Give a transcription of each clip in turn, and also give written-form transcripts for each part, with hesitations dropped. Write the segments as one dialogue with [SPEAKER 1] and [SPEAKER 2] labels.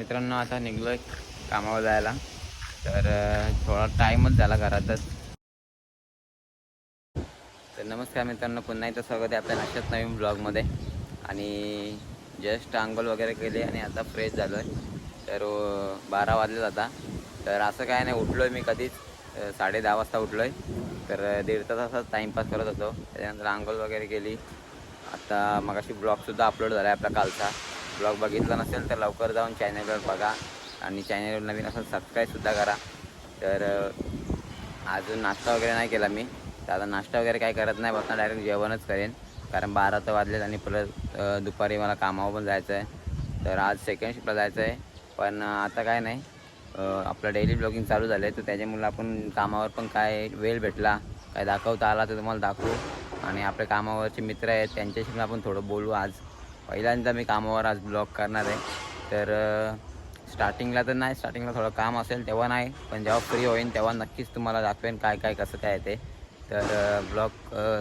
[SPEAKER 1] मित्रांनो, आता निघलो आहे कामावर जायला. तर थोडा टाईमच झाला घरातच. तर नमस्कार मित्रांनो, पुन्हा एकदा स्वागत आहे आपल्या अशाच नवीन ब्लॉगमध्ये. आणि जस्ट आंघोळ वगैरे केली आणि आता फ्रेश झालो आहे. तर 12 वाजले आता. तर असं काय नाही, उठलो आहे मी कधीच 10:30 वाजता उठलो आहे. तर 1.5 तास असाच टाईमपास करत होतो. त्याच्यानंतर आंघोळ वगैरे केली. आता मगाशी ब्लॉगसुद्धा अपलोड झाला आहे आपला कालचा. ब्लॉग बघितला नसेल तर लवकर जाऊन चॅनलवर बघा आणि चॅनलवर नवीन असेल सबस्क्राईबसुद्धा करा. तर अजून नाश्ता वगैरे नाही केला मी. तर आता नाश्ता वगैरे काय करत नाही, बसणार डायरेक्ट जेवणच करेन. कारण 12 तर वाजलेत आणि परत दुपारी मला कामावर पण जायचं आहे. तर आज सेकंड शिफ्टला जायचं आहे. पण आता काय नाही, आपलं डेली ब्लॉगिंग चालू झालं आहे. तर त्याच्यामुळे आपण कामावर पण काय वेळ भेटला, काय दाखवता आला तर तुम्हाला दाखवू. आणि आपल्या कामावरचे मित्र आहेत त्यांच्याशी आपण थोडं बोलू. आज पहिल्यांदा मी कामावर आज ब्लॉग करणार आहे. तर स्टार्टिंगला थोडं काम असेल तेव्हा नाही, पण जेव्हा फ्री होईन तेव्हा नक्कीच तुम्हाला दाखवेन काय काय कसं काय ते. तर ब्लॉग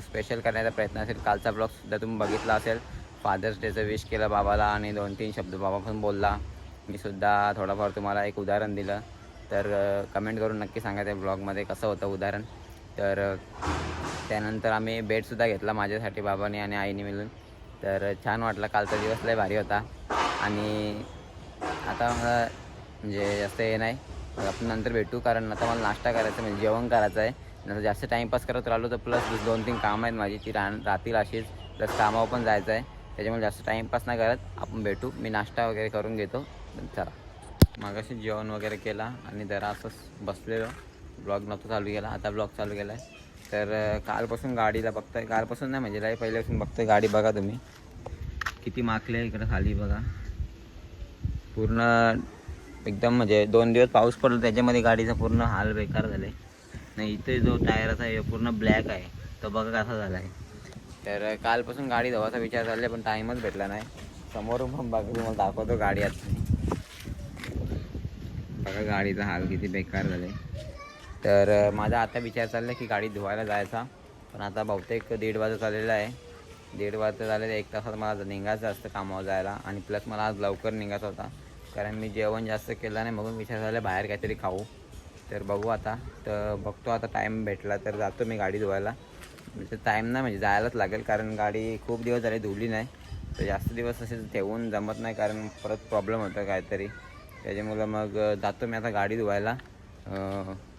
[SPEAKER 1] स्पेशल करण्याचा प्रयत्न असेल. कालचा ब्लॉगसुद्धा तुम्ही बघितला असेल. फादर्स डेचं विश केलं बाबाला आणि 2-3 शब्द बाबा पण बोलला. मी सुद्धा थोडंफार तुम्हाला एक उदाहरण दिलं. तर कमेंट करून नक्की सांगा त्या ब्लॉगमध्ये कसं होतं उदाहरण. तर त्यानंतर आम्ही बेडसुद्धा घेतला माझ्यासाठी बाबाने आणि आईने मिळून. तर छान वाटलं, कालचा दिवस लय भारी होता. आणि आता मला म्हणजे जास्त हे नाही, आपण नंतर भेटू. कारण आता मला नाश्ता करायचा म्हणजे जेवण करायचं आहे. नंतर जास्त टाईमपास करत राहिलो तर प्लस 2-3 कामं आहेत माझी, ती राहतील अशीच. प्लस कामावर पण जायचं आहे. त्याच्यामुळे जास्त टाईमपास नाही करत, आपण भेटू. मी नाश्ता वगैरे करून घेतो. चला. मागाशी जेवण वगैरे केला आणि जरा असंच बसलेलो. ब्लॉग नव्हतं चालू केला, आता ब्लॉग चालू केला आहे. तर कालपासून गाडीला बघताय, कालपासून नाही म्हणजे लय पहिल्यापासून बघतोय गाडी. बघा तुम्ही किती माखले आहे इकडं खाली बघा. पूर्ण एकदम म्हणजे 2 दिवस पाऊस पडला त्याच्यामध्ये गाडीचा पूर्ण हाल बेकार झाले. नाही इथे जो टायरचा आहे पूर्ण ब्लॅक आहे, तो बघा कसा झाला आहे. तर कालपासून गाडी धुवायचा विचार चालला पण टाईमच भेटला नाही. समोरून पण बघा, तुम्हाला दाखवतो गाडी आता. बघा गाडीचा हाल किती बेकार झाले. तर माझा आता विचार चालला की गाडी धुवायला जायचा. पण आता बहुतेक 1:30 वाजता चाललेला आहे. 1:30 वाजता झालेलं, 1 तासात मला निघायचं असतं कामावर जायला. आणि प्लस मला आज लवकर निघायचं होता कारण मी जेवण जास्त केलं नाही, म्हणून विचार झाला बाहेर काहीतरी खाऊ. तर बघू आता. तर बघतो आता टाईम भेटला तर जातो मी गाडी धुवायला. म्हणजे टाईम नाही म्हणजे जायलाच लागेल, कारण गाडी खूप दिवस झाले धुवली नाही. तर जास्त दिवस असे ठेवून जमत नाही, कारण परत प्रॉब्लेम होतं काहीतरी. त्याच्यामुळं मग जातो मी आता गाडी धुवायला.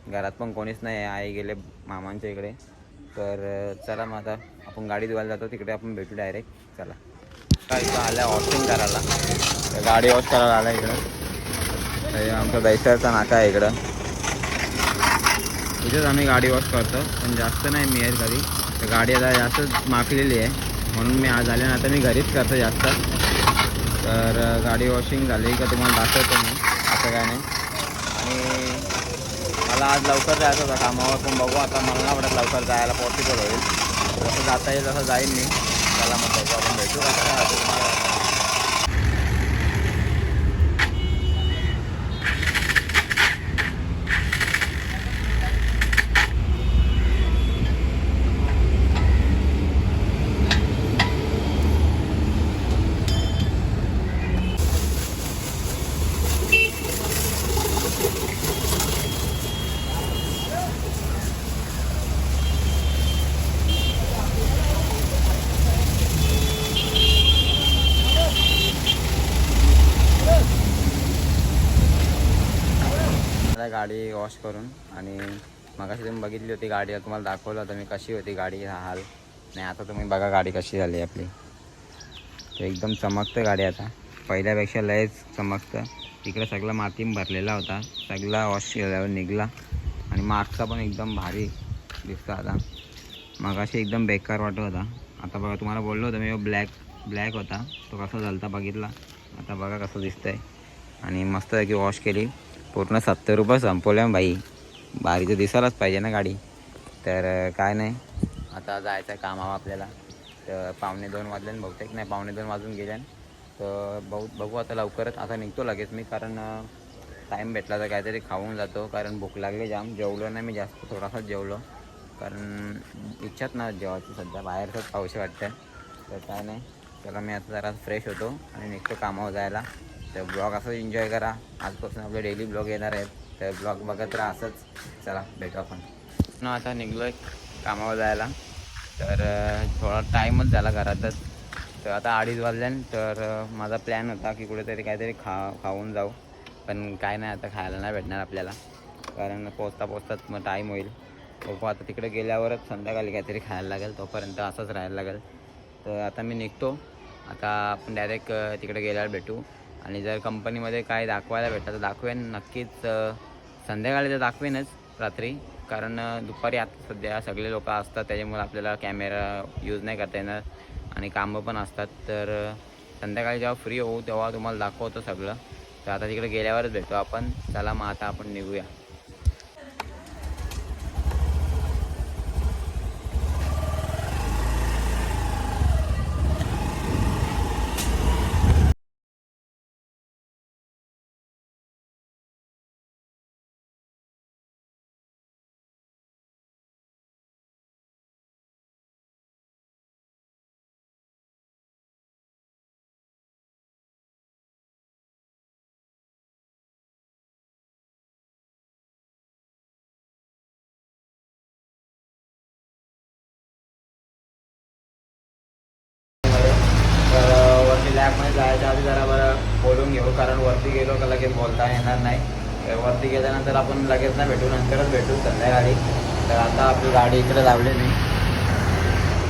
[SPEAKER 1] घरात पण कोणीच नाही आहे, आई गेले मामांच्या इकडे. तर चला मग आता आपण गाडी धुवायला जातो, तिकडे आपण भेटू डायरेक्ट. चला. इथं आलं वॉशिंग करायला, तर गाडी वॉश करायला आला इकडं. आमचा दैसरचा नाका आहे इकडं. इथेच आम्ही गाडी वॉश करतो, पण जास्त नाही मी आहे कधी. तर गाडी आता जास्तच माखलेली आहे, म्हणून मी आज आले ना, आता मी घरीच करतो जास्त. तर गाडी वॉशिंग झाली का तुम्हाला दाखवतो मी, असं काय नाही. आणि मला आज लवकर जायचं होतं कामावर, पण बघू आता मला नाही वाटत लवकर जायला पॉसिबल होईल. जसं जाता येईल तसं जाईन मी. चला मग बघू, आपण भेटू का तुम्हाला. गाडी वॉश करून. आणि मगाशी तुम्ही बघितली होती गाडी, तुम्हाला दाखवलं होतं मी कशी होती गाडी, हा हाल नाही. आता तुम्ही बघा गाडी कशी झाली आपली. तर एकदम चमकतं गाडी आता, पहिल्यापेक्षा लयच चमकतं. तिकडे सगळा माती भरलेला होता, सगळा वॉश केल्यावर निघला. आणि मागचा पण एकदम भारी दिसतं आता. मगाशी एकदम बेकार वाटत होता. आता बघा, तुम्हाला बोललो होतं मी ब्लॅक होता, तो कसा झाला बघितला. आता बघा कसं दिसतंय. आणि मस्त की वॉश केली. पूर्ण 70 रुपये संपवल्या बाई. भारी तर दिसायलाच पाहिजे ना गाडी. तर काय नाही, आता जायचं आहे कामावर आपल्याला. तर 1:45 वाजले बहुतेक, नाही 1:45 वाजून गेल्या. तर बघू आता लवकरच आता निघतो लगेच मी, कारण टाईम भेटला तर काहीतरी खाऊन जातो. कारण भूक लागली जाम. जेवलो नाही मी जास्त, थोडासाच जेवलो, कारण इच्छाच नाही जेवायची सध्या, बाहेरच खाऊशी वाटतं. तर काय नाही, चला मी आता जरा फ्रेश होतो आणि निघतो कामावर जायला. तर ब्लॉग असंच एन्जॉय करा. आजपासून आपले डेली ब्लॉग येणार आहेत, तर ब्लॉग बघत राहा असंच. चला भेटू आपण. आता निघलो आहे कामावर जायला. तर थोडा टाईमच झाला घरातच. तर आता 2:30 वाजल्यान. तर माझा प्लॅन होता की कुठेतरी काहीतरी खाऊन जाऊ, पण काय नाही आता खायला नाही भेटणार आपल्याला, कारण पोचताच मग टाईम होईल. बघू आता तिकडे गेल्यावरच संध्याकाळी काहीतरी खायला लागेल, तोपर्यंत असंच राहायला लागेल. तर आता मी निघतो. आता आपण डायरेक्ट तिकडे गेल्यावर भेटू. आणि जर कंपनीमध्ये काय दाखवायला भेटलं तर दाखवेन नक्कीच. संध्याकाळी तर दाखवेनच रात्री, कारण दुपारी आता सध्या सगळे लोक असतात, त्याच्यामुळे आपल्याला कॅमेरा यूज नाही करता येणार आणि कामं पण असतात. तर संध्याकाळी जेव्हा फ्री होऊ तेव्हा तुम्हाला दाखवतो सगळं. तर आता तिकडे गेल्यावरच भेटू आपण. चला मग आता आपण निघूया. तर वरती लॅबमध्ये जायच्या आधी जरा बरं बोलून घेऊ, कारण वरती गेलो का लगेच बोलता येणार नाही. तर वरती गेल्यानंतर आपण लगेच नाही भेटू, नंतरच भेटू संध्याकाळी. तर आता आपली गाडी इकडे लावलेली.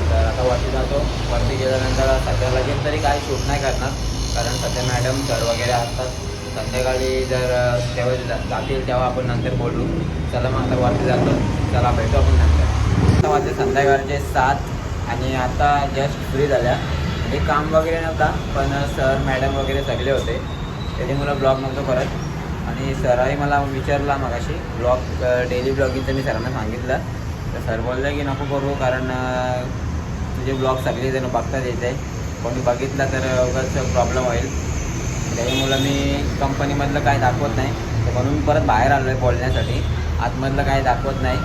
[SPEAKER 1] तर आता वरती जातो. वरती गेल्यानंतर सध्या लगेच तरी काही शूट नाही करणार, कारण सध्या मॅडम सर वगैरे असतात. संध्याकाळी जर तेव्हा जातील तेव्हा आपण नंतर बोलू. चला मग आता वरती जातो. चला भेटू आपण नंतर. आता वाजले संध्याकाळचे 7 आणि आता जस्ट फ्री झाल्या. हे काम वगैरे नव्हता, पण सर मॅडम वगैरे सगळे होते, त्याने मला ब्लॉग नव्हतं करत. आणि सराही मला विचारला मगाशी ब्लॉग डेली ब्लॉगिंगचं मी सरांना सांगितलं. तर सर बोलले की नको करू, कारण तुझे ब्लॉग सगळे जण बघतात येते, कोणी बघितला तर उगाच प्रॉब्लेम होईल. त्याच्यामुळं मी कंपनीमधलं काय दाखवत नाही, तर म्हणून परत बाहेर आलो आहे बोलण्यासाठी. आतमधलं काय दाखवत नाही.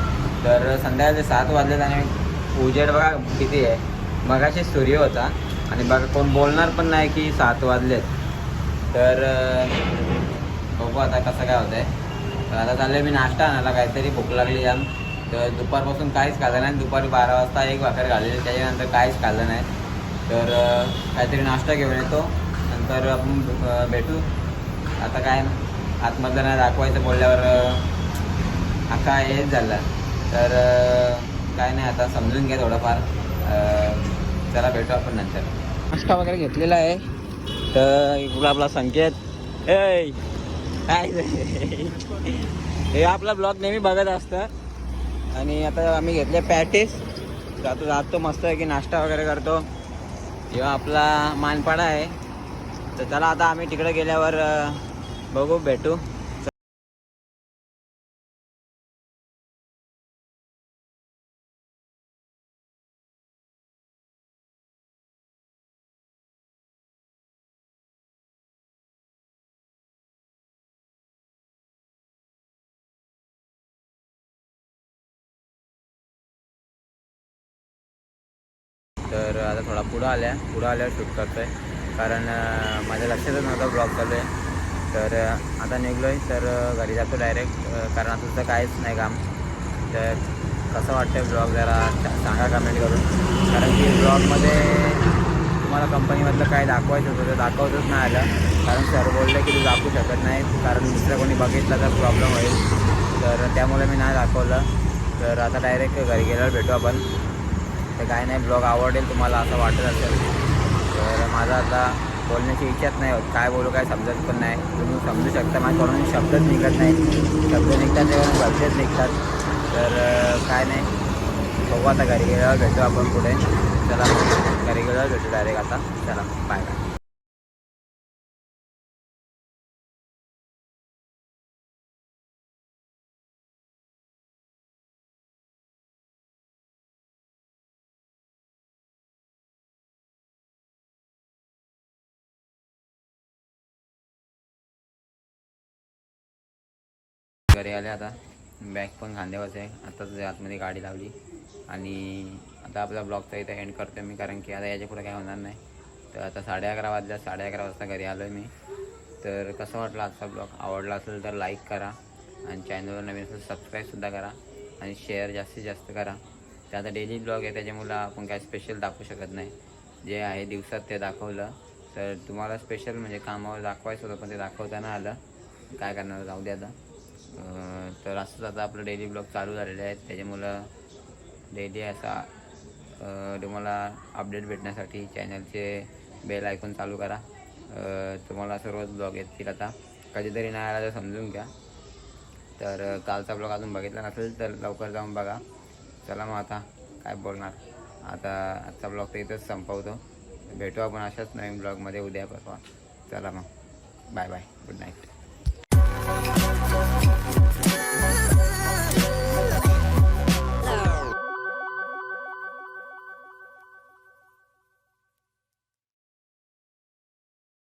[SPEAKER 1] तर संध्याकाळचे 7 वाजलेत आणि उजेड बघा किती आहे. मगाशी सूर्य होता आणि बघा कोण बोलणार पण नाही की 7 वाजलेत. तर बघू आता कसं काय होतं आहे. तर आता चाललं मी नाश्ता आणायला, काहीतरी भूक लागली जाम. तर दुपारपासून काहीच खाल्लं नाही. दुपारी 12 वाजता एक भाकर खाल्लेली, त्याच्यानंतर काहीच खाल्लं नाही. तर काहीतरी नाश्ता घेऊन येतो, नंतर आपण भेटू. आता काय आतमधलं नाही दाखवायचं बोलल्यावर अख्खा हेच झालं. तर काय नाही, आता समजून घ्या थोडंफार. चला भेटू आपण नंतर. नाश्ता वगैरे घेतलेला आहे. तर इकडं आपला संकेत काय हे आपला ब्लॉग नेहमी बघत असतं. आणि आता आम्ही घेतले पॅटीस. जातो मस्त आहे की नाश्ता वगैरे करतो. किंवा आपला मानपाडा आहे. तर चला आता आम्ही तिकडे गेल्यावर बघू भेटू. तर आता थोडा पुढं आल्यावर शूट करतो आहे, कारण माझ्या लक्षातच नव्हतं ब्लॉग चालू आहे. तर आता निघलो आहे. तर घरी जातो डायरेक्ट, कारण आता तर काहीच नाही काम. तर कसं वाटतं ब्लॉग जरा सांगा कमेंट करून, कारण की ब्लॉगमध्ये तुम्हाला कंपनीमधलं काय दाखवायचं होतं ते दाखवतच नाही आलं. कारण सर बोलले की तू दाखवू शकत नाही, कारण दुसरं कोणी बघितलं तर प्रॉब्लेम होईल. तर त्यामुळे मी नाही दाखवलं. तर आता डायरेक्ट घरी गेल्यावर भेटू आपण. तर काय नाही, ब्लॉग आवडेल तुम्हाला असं वाटत असेल. तर माझा आता बोलण्याची इच्छाच नाही होत, काय बोलू काय समजत पण नाही. तुम्ही समजू शकता माझ्याकडून शब्दच निघत नाही. शब्द निघतात तेव्हा भलतेच निघतात. तर काय नाही, बघू आता घरी गेल्यावर भेटू आपण पुढे. चला घरी गेल्यावर भेटू डायरेक्ट आता. चला बाय बाय. घरी आले. आता बॅग पण खांद्यावरच आहे. आताच आतमध्ये गाडी लावली आणि आता आपला ब्लॉगचा इथं एंड करतो मी, कारण की आता याच्या पुढे काय होणार नाही. तर आता 11:30 वाजल्या. 11:30 वाजता घरी आलो आहे मी. तर कसा वाटला आजचा ब्लॉग? आवडला असेल तर लाईक करा आणि चॅनलवर नवीन असेल सबस्क्राईबसुद्धा करा आणि शेअर जास्तीत जास्त करा. ते आता डेली ब्लॉग आहे त्याच्यामुळं आपण काय स्पेशल दाखवू शकत नाही. जे आहे दिवसात ते दाखवलं. तर तुम्हाला स्पेशल म्हणजे कामावर दाखवायचं होतं पण ते दाखवता नाही आलं. काय करणार, जाऊ द्या आता. तर असंच आता आपलं डेली ब्लॉग चालू झालेले आहेत. त्याच्यामुळं डेली असा तुम्हाला अपडेट भेटण्यासाठी चॅनलचे बेल आयकॉन चालू करा. तुम्हाला सर्वच ब्लॉग येतील. आता कधीतरी नाही आला तर समजून घ्या. तर कालचा ब्लॉग अजून बघितला नसेल तर लवकर जाऊन बघा. चला मग आता काय बोलणार, आता आजचा ब्लॉग तर इथंच संपवतो. भेटू आपण अशाच नवीन ब्लॉगमध्ये उद्या परवा. चला मग, बाय बाय, गुड नाईट.